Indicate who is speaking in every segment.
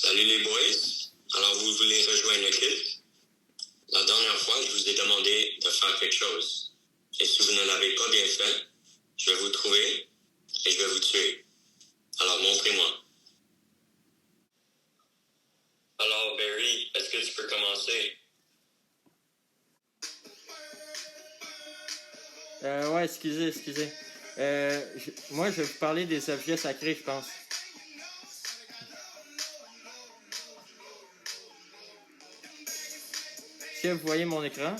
Speaker 1: Salut les boys. Alors, vous voulez rejoindre le culte? La dernière fois, je vous ai demandé de faire quelque chose. Et si vous ne l'avez pas bien fait, je vais vous trouver et je vais vous tuer. Alors, montrez-moi. Alors, Barry, est-ce que tu peux commencer?
Speaker 2: Ouais, excusez. Moi, je vais vous parler des objets sacrés, je pense. Est-ce que vous voyez mon écran?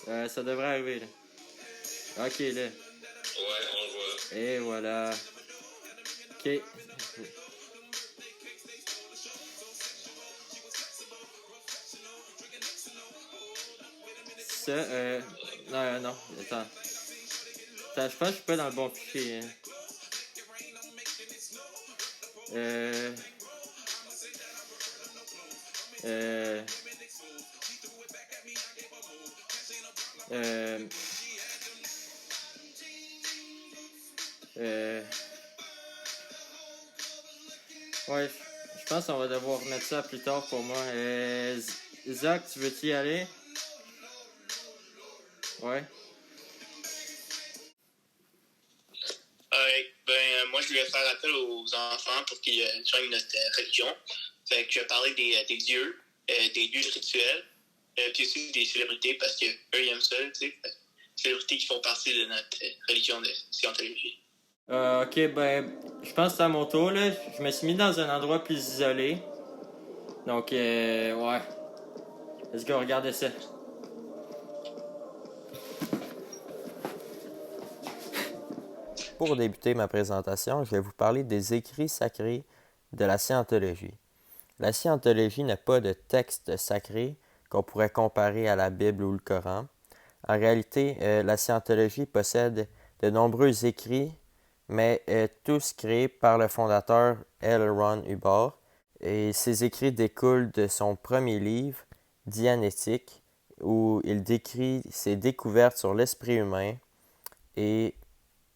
Speaker 1: Non.
Speaker 2: Ça devrait arriver, là. Ok, là.
Speaker 1: Ouais, on le voit.
Speaker 2: Et voilà. Ok. Ça, non, attends. Je pense que je suis pas dans le bon fichier. Hein. Euh... Euh... Euh... Euh... Ouais, je pense qu'on va devoir remettre ça plus tard pour moi. Zach, tu veux-tu y aller? Ouais.
Speaker 3: Moi, je voulais faire appel aux enfants pour qu'ils joignent notre religion. Fait que je vais parler des dieux, des dieux rituels, puis aussi des célébrités parce qu'eux, ils aiment ça, tu sais. Célébrités qui font partie de notre religion de scientologie.
Speaker 2: Ok, je pense que c'est à mon tour, là. Je me suis mis dans un endroit plus isolé. Donc, ouais. Let's go, regardez ça.
Speaker 4: Pour débuter ma présentation, je vais vous parler des écrits sacrés de la scientologie. La scientologie n'a pas de texte sacré qu'on pourrait comparer à la Bible ou le Coran. En réalité, la scientologie possède de nombreux écrits, mais tous créés par le fondateur L. Ron Hubbard. Et ces écrits découlent de son premier livre, Dianétique, où il décrit ses découvertes sur l'esprit humain, et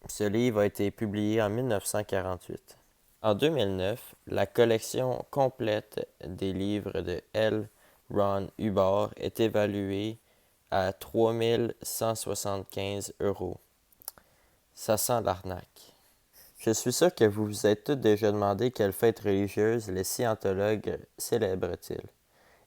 Speaker 4: ce livre a été publié en 1948. En 2009, la collection complète des livres de L. Ron Hubbard est évaluée à 3 175 €. Ça sent l'arnaque. Je suis sûr que vous vous êtes tous déjà demandé quelle fête religieuse les scientologues célèbrent-ils.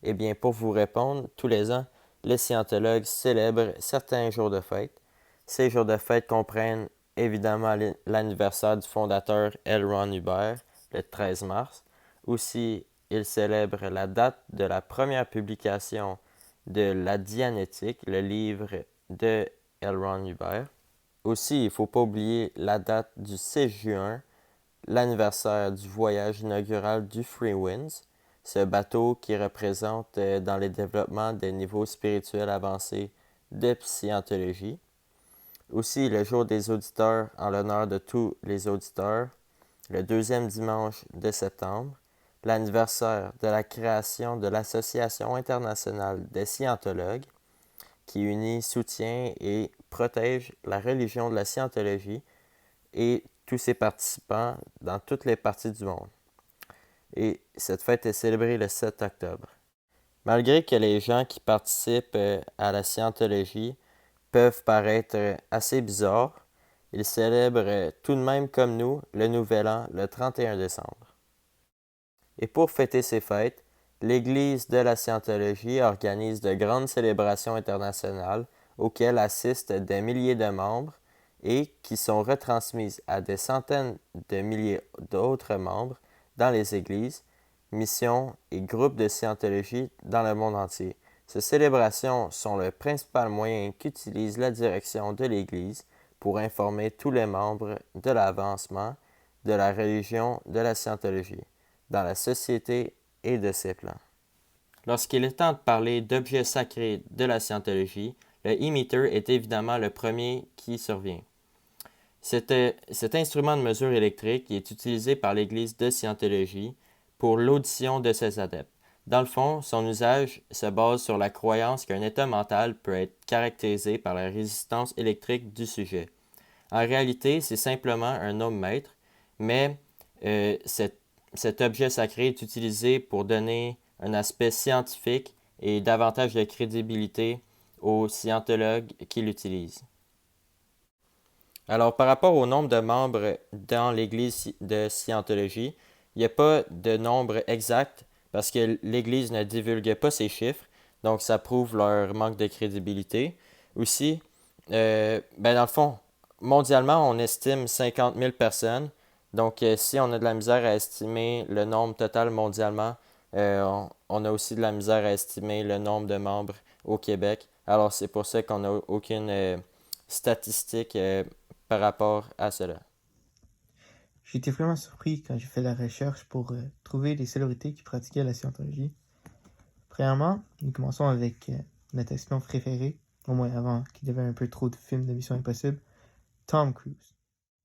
Speaker 4: Eh bien, pour vous répondre, tous les ans, les scientologues célèbrent certains jours de fête. Ces jours de fête comprennent évidemment l'anniversaire du fondateur L. Ron Hubbard, le 13 mars. Aussi, ils célèbrent la date de la première publication de La Dianétique, le livre de L. Ron Hubbard. Aussi, il ne faut pas oublier la date du 6 juin, l'anniversaire du voyage inaugural du Free Winds, ce bateau qui représente dans les développements des niveaux spirituels avancés de Scientologie. Aussi, le jour des auditeurs en l'honneur de tous les auditeurs, le deuxième dimanche de septembre, l'anniversaire de la création de l'Association internationale des scientologues, qui unit, soutient et protège la religion de la scientologie et tous ses participants dans toutes les parties du monde. Et cette fête est célébrée le 7 octobre. Malgré que les gens qui participent à la scientologie peuvent paraître assez bizarres, ils célèbrent tout de même comme nous le Nouvel An le 31 décembre. Et pour fêter ces fêtes, l'Église de la Scientologie organise de grandes célébrations internationales auxquelles assistent des milliers de membres et qui sont retransmises à des centaines de milliers d'autres membres dans les églises, missions et groupes de scientologie dans le monde entier. Ces célébrations sont le principal moyen qu'utilise la direction de l'Église pour informer tous les membres de l'avancement de la religion de la scientologie dans la société et de ses plans. Lorsqu'il est temps de parler d'objets sacrés de la scientologie, le e-meter est évidemment le premier qui survient. Cet instrument de mesure électrique est utilisé par l'Église de Scientologie pour l'audition de ses adeptes. Dans le fond, son usage se base sur la croyance qu'un état mental peut être caractérisé par la résistance électrique du sujet. En réalité, c'est simplement un nombre-mètre, mais cet objet sacré est utilisé pour donner un aspect scientifique et davantage de crédibilité aux scientologues qui l'utilisent. Alors, par rapport au nombre de membres dans l'Église de Scientologie, il n'y a pas de nombre exact parce que l'Église ne divulgue pas ces chiffres, donc ça prouve leur manque de crédibilité. Aussi, dans le fond, mondialement, on estime 50 000 personnes. Donc, si on a de la misère à estimer le nombre total mondialement, on a aussi de la misère à estimer le nombre de membres au Québec. Alors, c'est pour ça qu'on n'a aucune statistique par rapport à cela.
Speaker 5: J'ai été vraiment surpris quand j'ai fait la recherche pour trouver des célébrités qui pratiquaient la scientologie. Premièrement, nous commençons avec notre espion préféré, au moins avant qu'il devienne un peu trop de films de Mission Impossible, Tom Cruise.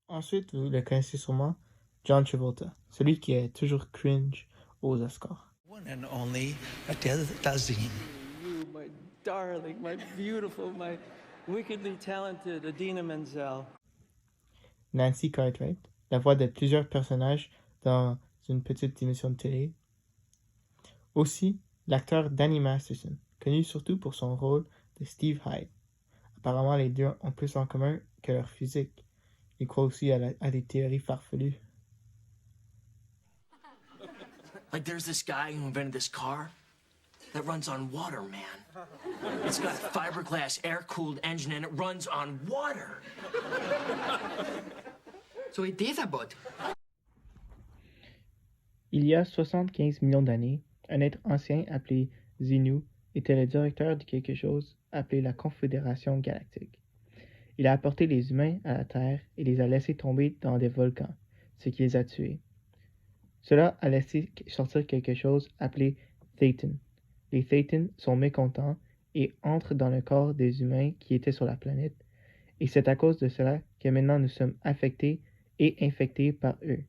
Speaker 5: Ensuite, vous le connaissez sûrement, John Travolta, celui qui est toujours cringe aux Oscars.
Speaker 6: One and only Adele Dazeem.
Speaker 7: You, my darling, my beautiful, my wickedly talented Adina Menzel.
Speaker 5: Nancy Cartwright, la voix de plusieurs personnages dans une petite émission de télé. Aussi, l'acteur Danny Masterson, connu surtout pour son rôle de Steve Hyde. Apparemment, les deux ont plus en commun que leur physique. Ils croient aussi à des théories farfelues.
Speaker 8: Like there's this guy who invented this car that runs on water, man. It's got a fiberglass air-cooled engine and it runs on water. So he did about.
Speaker 5: Il y a 75 millions d'années, un être ancien appelé Xenu était le directeur de quelque chose appelé la Confédération Galactique. Il a apporté les humains à la Terre et les a laissés tomber dans des volcans, ce qui les a tués. Cela a laissé sortir quelque chose appelé Thetan. Les Thetan sont mécontents et entrent dans le corps des humains qui étaient sur la planète, et c'est à cause de cela que maintenant nous sommes affectés et infectés par eux.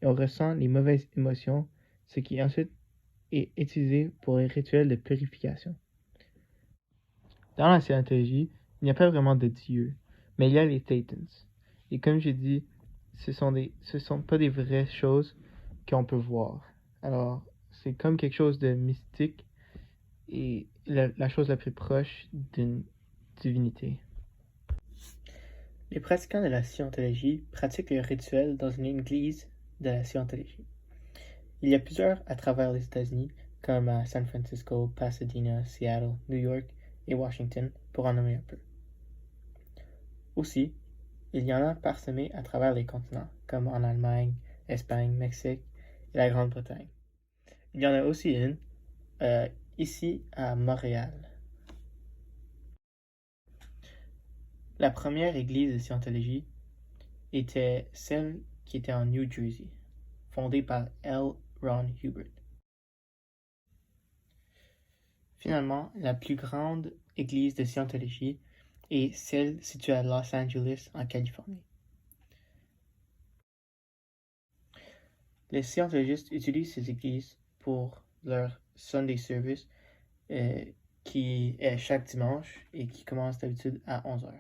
Speaker 5: Et on ressent les mauvaises émotions, ce qui ensuite est utilisé pour les rituels de purification. Dans la scientologie, il n'y a pas vraiment de dieu, mais il y a les Thetans. Et comme j'ai dit, ce sont pas des vraies choses qu'on peut voir. Alors, c'est comme quelque chose de mystique et la chose la plus proche d'une divinité. Les pratiquants de la scientologie pratiquent les rituels dans une église de la scientologie. Il y a plusieurs à travers les États-Unis, comme à San Francisco, Pasadena, Seattle, New York et Washington, pour en nommer un peu. Aussi, il y en a parsemés à travers les continents, comme en Allemagne, Espagne, Mexique et la Grande-Bretagne. Il y en a aussi une ici à Montréal. La première église de scientologie était celle qui était en New Jersey, fondée par L. Ron Hubbard. Finalement, la plus grande église de scientologie est celle située à Los Angeles, en Californie. Les scientologistes utilisent ces églises pour leur Sunday service qui est chaque dimanche et qui commence d'habitude à 11h.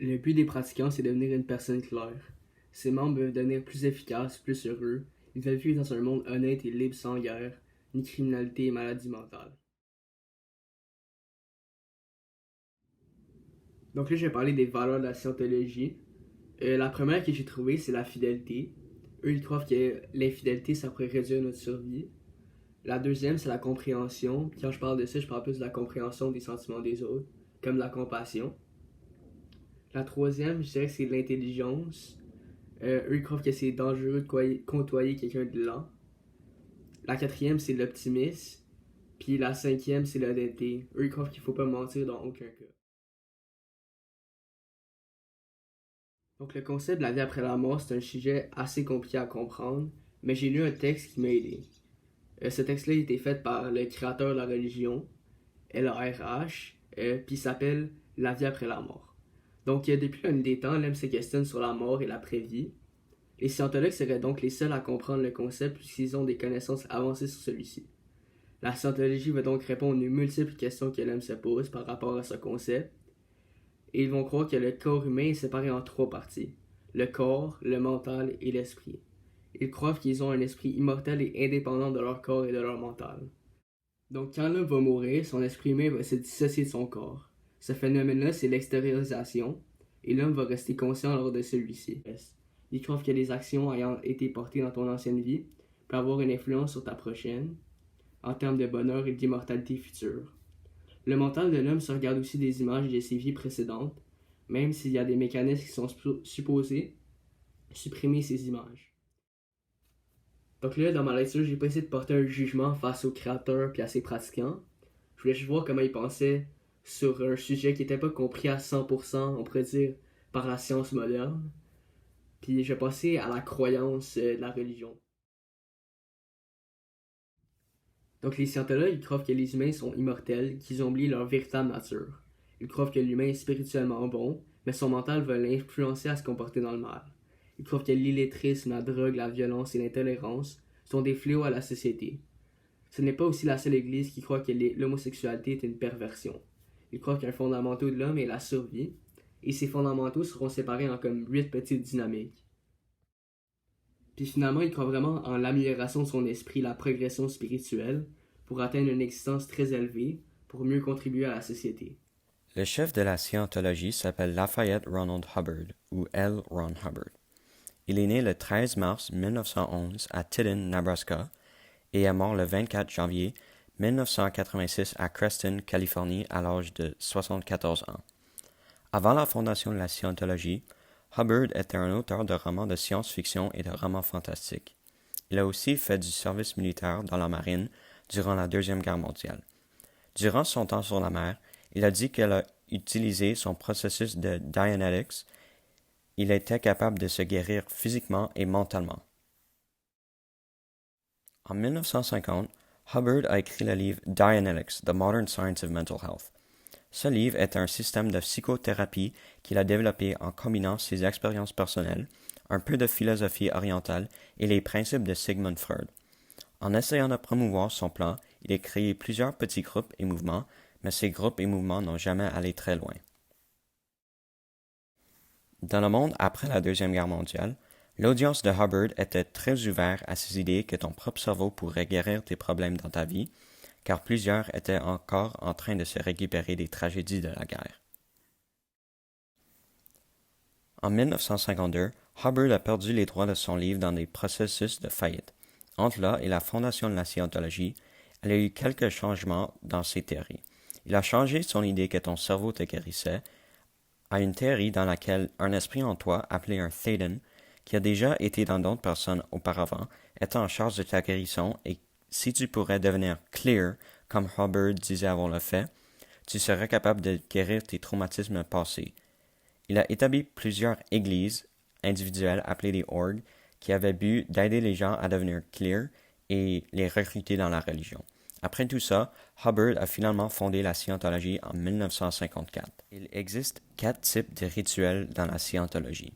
Speaker 9: Le but des pratiquants, c'est de devenir une personne claire. Ces membres veulent devenir plus efficaces, plus heureux. Ils veulent vivre dans un monde honnête et libre sans guerre, ni criminalité et maladie mentale. Donc là, je vais parler des valeurs de la scientologie. La première que j'ai trouvée, c'est la fidélité. Eux, ils croient que l'infidélité, ça pourrait réduire notre survie. La deuxième, c'est la compréhension. Quand je parle de ça, je parle plus de la compréhension des sentiments des autres, comme la compassion. La troisième, je dirais que c'est l'intelligence. Eux, ils croient que c'est dangereux de côtoyer quelqu'un de lent. La quatrième, c'est l'optimisme. Puis la cinquième, c'est l'honnêteté. Eux, ils croient qu'il ne faut pas mentir dans aucun cas. Donc le concept de la vie après la mort, c'est un sujet assez compliqué à comprendre, mais j'ai lu un texte qui m'a aidé. Ce texte-là a été fait par le créateur de la religion, LRH, puis il s'appelle La vie après la mort. Donc depuis la nuit des temps, l'homme se questionne sur la mort et l'après-vie. Les scientologues seraient donc les seuls à comprendre le concept puisqu'ils ont des connaissances avancées sur celui-ci. La scientologie va donc répondre aux multiples questions que l'homme se pose par rapport à ce concept, et ils vont croire que le corps humain est séparé en 3 parties, le corps, le mental et l'esprit. Ils croient qu'ils ont un esprit immortel et indépendant de leur corps et de leur mental. Donc quand l'homme va mourir, son esprit humain va se dissocier de son corps. Ce phénomène-là, c'est l'extériorisation, et l'homme va rester conscient lors de celui-ci. Ils croient que les actions ayant été portées dans ton ancienne vie peuvent avoir une influence sur ta prochaine, en termes de bonheur et d'immortalité future. Le mental de l'homme se regarde aussi des images de ses vies précédentes, même s'il y a des mécanismes qui sont supposés supprimer ces images. Donc là, dans ma lecture, j'ai pas essayé de porter un jugement face au créateur puis à ses pratiquants. Je voulais juste voir comment ils pensaient sur un sujet qui n'était pas compris à 100%, on pourrait dire, par la science moderne. Puis je vais passer à la croyance de la religion. Donc les scientologues, ils croient que les humains sont immortels, qu'ils ont oublié leur véritable nature. Ils croient que l'humain est spirituellement bon, mais son mental va l'influencer à se comporter dans le mal. Ils croient que l'illettrisme, la drogue, la violence et l'intolérance sont des fléaux à la société. Ce n'est pas aussi la seule église qui croit que l'homosexualité est une perversion. Ils croient qu'un fondamental de l'homme est la survie, et ces fondamentaux seront séparés en comme 8 petites dynamiques. Puis finalement, il croit vraiment en l'amélioration de son esprit, la progression spirituelle, pour atteindre une existence très élevée, pour mieux contribuer à la société.
Speaker 4: Le chef de la scientologie s'appelle Lafayette Ronald Hubbard, ou L. Ron Hubbard. Il est né le 13 mars 1911 à Tiddin, Nebraska, et est mort le 24 janvier 1986 à Creston, Californie, à l'âge de 74 ans. Avant la fondation de la scientologie, Hubbard était un auteur de romans de science-fiction et de romans fantastiques. Il a aussi fait du service militaire dans la marine durant la Deuxième Guerre mondiale. Durant son temps sur la mer, il a dit qu'il a utilisé son processus de Dianetics. Il était capable de se guérir physiquement et mentalement. En 1950, Hubbard a écrit le livre Dianetics, The Modern Science of Mental Health. Ce livre est un système de psychothérapie qu'il a développé en combinant ses expériences personnelles, un peu de philosophie orientale et les principes de Sigmund Freud. En essayant de promouvoir son plan, il a créé plusieurs petits groupes et mouvements, mais ces groupes et mouvements n'ont jamais allé très loin. Dans le monde après la Deuxième Guerre mondiale, l'audience de Hubbard était très ouverte à ces idées que ton propre cerveau pourrait guérir tes problèmes dans ta vie, car plusieurs étaient encore en train de se récupérer des tragédies de la guerre. En 1952, Hubbard a perdu les droits de son livre dans des processus de faillite. Entre là et la fondation de la scientologie, il y a eu quelques changements dans ses théories. Il a changé son idée que ton cerveau te guérissait à une théorie dans laquelle un esprit en toi, appelé un Thetan, qui a déjà été dans d'autres personnes auparavant, était en charge de ta guérison et si tu pourrais devenir clear, comme Hubbard disait avoir le fait, tu serais capable de guérir tes traumatismes passés. Il a établi plusieurs églises individuelles appelées des orgues qui avaient but d'aider les gens à devenir clear et les recruter dans la religion. Après tout ça, Hubbard a finalement fondé la scientologie en 1954. Il existe 4 types de rituels dans la scientologie.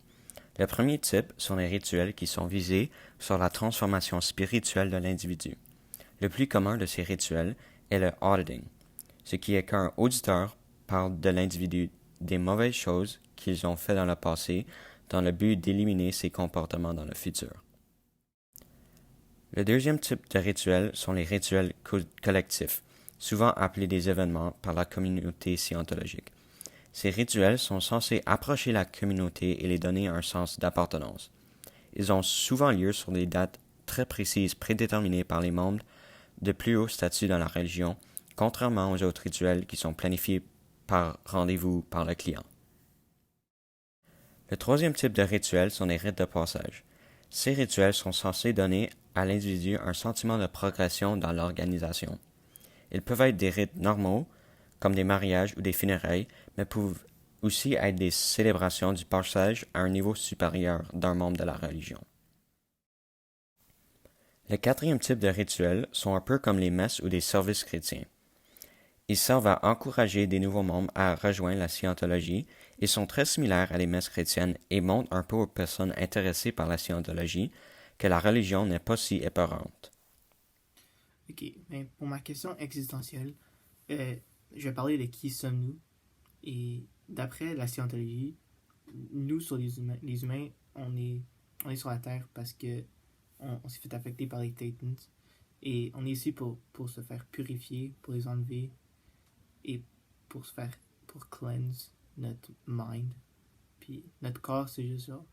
Speaker 4: Le premier type sont les rituels qui sont visés sur la transformation spirituelle de l'individu. Le plus commun de ces rituels est le auditing, ce qui est qu'un auditeur parle de l'individu des mauvaises choses qu'ils ont fait dans le passé dans le but d'éliminer ses comportements dans le futur. Le deuxième type de rituels sont les rituels collectifs, souvent appelés des événements par la communauté scientologique. Ces rituels sont censés approcher la communauté et les donner un sens d'appartenance. Ils ont souvent lieu sur des dates très précises prédéterminées par les membres de plus haut statut dans la religion, contrairement aux autres rituels qui sont planifiés par rendez-vous par le client. Le troisième type de rituels sont les rites de passage. Ces rituels sont censés donner à l'individu un sentiment de progression dans l'organisation. Ils peuvent être des rites normaux, comme des mariages ou des funérailles, mais peuvent aussi être des célébrations du passage à un niveau supérieur d'un membre de la religion. Le quatrième type de rituels sont un peu comme les messes ou des services chrétiens. Ils servent à encourager des nouveaux membres à rejoindre la scientologie
Speaker 10: Ils sont très similaires à les messes chrétiennes et montrent un peu aux personnes intéressées par la scientologie que la religion n'est pas si épeurante.
Speaker 5: Ok, mais pour ma question existentielle, je vais parler de qui sommes-nous. Et d'après la scientologie, nous, sur les humains, on est sur la Terre parce que on s'est fait affecter par les Titans. Et on est ici pour se faire purifier, pour les enlever et pour cleanse notre mind. Puis notre corps, c'est juste ça.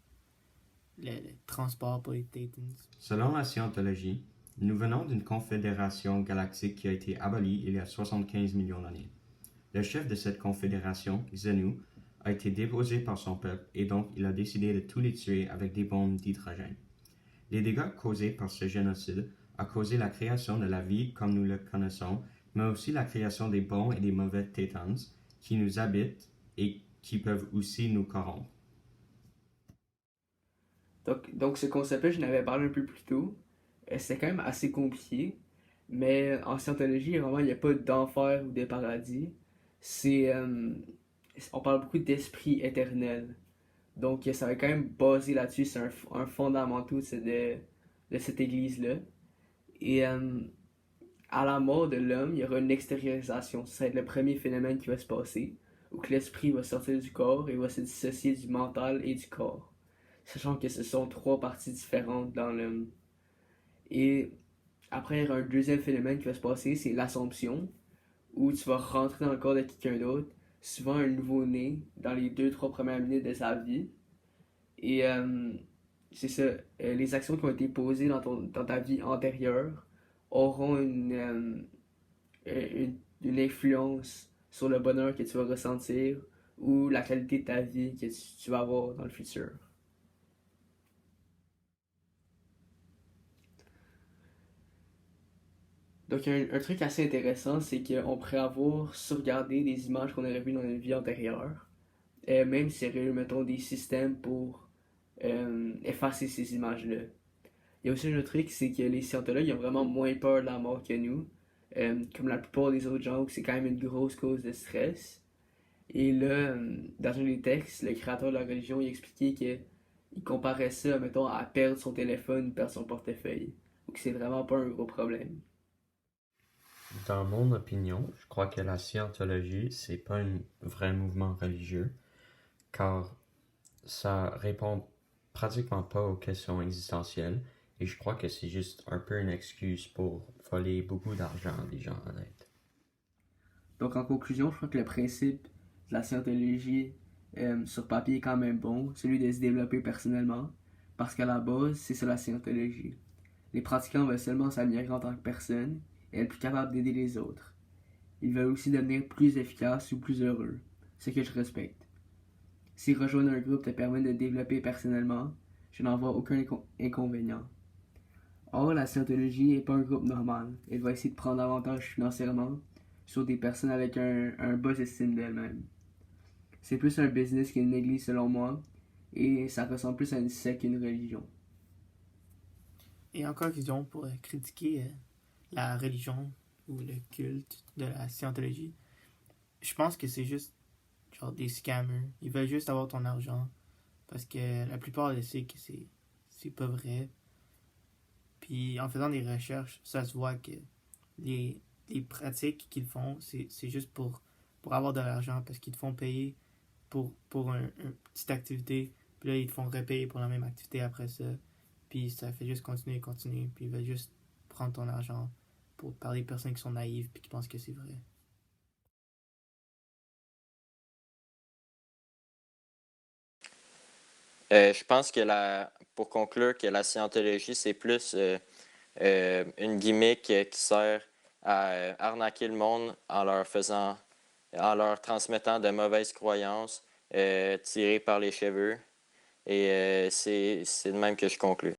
Speaker 5: Le transport pour les Titans.
Speaker 11: Selon la scientologie, nous venons d'une confédération galactique qui a été abolie il y a 75 millions d'années. Le chef de cette confédération, Xenu, a été déposé par son peuple et donc il a décidé de tous les tuer avec des bombes d'hydrogène. Les dégâts causés par ce génocide ont causé la création de la vie comme nous le connaissons, mais aussi la création des bons et des mauvais Titans qui nous habitent et qui peuvent aussi nous corrompre.
Speaker 9: Donc ce concept-là, je n'avais parlé un peu plus tôt. C'est quand même assez compliqué, mais en scientologie, vraiment, il n'y a pas d'enfer ou de paradis. On parle beaucoup d'esprit éternel. Donc ça va quand même baser là-dessus, c'est un fondamental de cette église-là. Et à la mort de l'homme, il y aura une extériorisation. Ça va être le premier phénomène qui va se passer, où que l'esprit va sortir du corps et va se dissocier du mental et du corps. Sachant que ce sont trois parties différentes dans l'homme. Et après, il y aura un deuxième phénomène qui va se passer, c'est l'assomption, où tu vas rentrer dans le corps de quelqu'un d'autre, souvent un nouveau-né, dans les 2-3 premières minutes de sa vie. Et c'est ça, les actions qui ont été posées dans ta vie antérieure auront une influence sur le bonheur que tu vas ressentir ou la qualité de ta vie que tu vas avoir dans le futur. Donc, un truc assez intéressant, c'est qu'on pourrait avoir sauvegardé des images qu'on aurait vues dans une vie antérieure, même s'il y aurait eu, mettons, des systèmes pour effacer ces images-là. Il y a aussi un autre truc, c'est que les scientologues ils ont vraiment moins peur de la mort que nous, comme la plupart des autres gens, où c'est quand même une grosse cause de stress. Et là, dans un des textes, le créateur de la religion, il expliquait qu'il comparait ça, mettons, à perdre son téléphone ou perdre son portefeuille. Donc c'est vraiment pas un gros problème.
Speaker 4: Dans mon opinion, je crois que la scientologie, c'est pas un vrai mouvement religieux, car ça répond pratiquement pas aux questions existentielles, et je crois que c'est juste un peu une excuse pour voler beaucoup d'argent des gens honnêtes.
Speaker 9: Donc en conclusion, je crois que le principe de la scientologie sur papier est quand même bon, celui de se développer personnellement, parce qu'à la base, c'est ça la scientologie. Les pratiquants veulent seulement s'améliorer en tant que personne et être plus capables d'aider les autres. Ils veulent aussi devenir plus efficaces ou plus heureux, ce que je respecte. Si rejoindre un groupe te permet de te développer personnellement, je n'en vois aucun inconvénient. Or, la scientologie n'est pas un groupe normal. Elle va essayer de prendre avantage financièrement sur des personnes avec un bas estime d'elles-mêmes. C'est plus un business qu'une église selon moi, et ça ressemble plus à une secte qu'une religion.
Speaker 5: Et en conclusion, pour critiquer la religion ou le culte de la scientologie, je pense que c'est juste genre des scammers. Ils veulent juste avoir ton argent parce que la plupart le savent que c'est pas vrai. Puis en faisant des recherches, ça se voit que les pratiques qu'ils font, c'est juste pour avoir de l'argent parce qu'ils te font payer pour une petite activité. Puis là, ils te font repayer pour la même activité après ça. Puis ça fait juste continuer. Puis ils veulent juste prendre ton argent pour parler de personnes qui sont naïves puis qui pensent que c'est vrai.
Speaker 2: Je pense que pour conclure, que la scientologie, c'est plus une gimmick qui sert à arnaquer le monde en leur transmettant de mauvaises croyances tirées par les cheveux. Et c'est de même que je conclue.